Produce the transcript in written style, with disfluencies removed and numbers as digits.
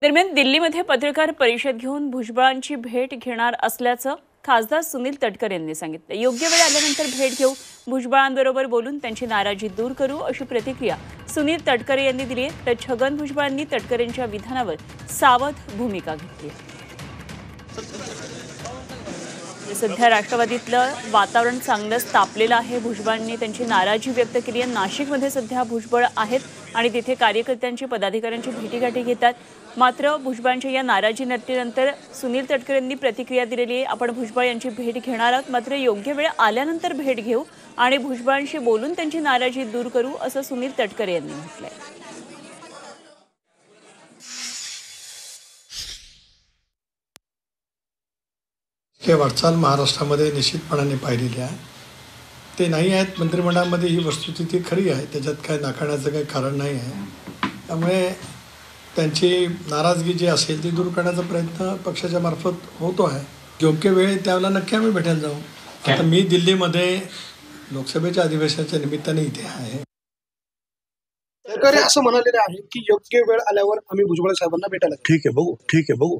दरम्यान दिल्लीमध्ये पत्रकार परिषद घेऊन भुजबळांची भेट घेणार असल्याचं खासदार सुनील तटकरे यांनी सांगितलं। योग्य वेळ आल्यानंतर भेट घेऊ, भुजबळांबरोबर बोलून त्यांची नाराजी दूर करू, अशी प्रतिक्रिया सुनील तटकरे यांनी दिली आहे। तर छगन भुजबळांनी तटकरेंच्या विधानावर सावध भूमिका घेतली आहे। सध्या राष्ट्रवादीतलं वातावरण चांगलंच तापलेलं आहे। भुजबळांनी त्यांची नाराजी व्यक्त केली आहे। नाशिकमध्ये सध्या भुजबळ आहेत आणि तिथे कार्यकर्त्यांची पदाधिकाऱ्यांची भेटीगाठी घेतात। मात्र भुजबळांच्या या नाराजी नंतर सुनील तटकरेंनी प्रतिक्रिया दिलेली आहे। आपण भुजबळ यांची भेट घेणार आहोत, मात्र योग्य वेळ आल्यानंतर भेट घेऊ आणि भुजबळांशी बोलून त्यांची नाराजी दूर करू, असं सुनील तटकरे यांनी म्हटलंय। हे वाटचाल महाराष्ट्रामध्ये निश्चितपणाने पाहिलेली आहे। ते नाही आहेत मंत्रिमंडळामध्ये, ही वस्तुस्थिती खरी आहे, त्याच्यात काय नाकारण्याचं काही कारण नाही आहे। त्यामुळे त्यांची नाराजगी जी असेल ती दूर करण्याचा प्रयत्न पक्षाच्या मार्फत होतो आहे। योग्य वेळ त्यावेळेला नक्की आम्ही भेटायला जाऊ। आता मी दिल्लीमध्ये लोकसभेच्या अधिवेशनाच्या निमित्ताने इथे आहे। तटकरे असं म्हणालेले आहे की योग्य वेळ आल्यावर आम्ही भुजबळ साहेबांना भेटायला। ठीक आहे, बघू।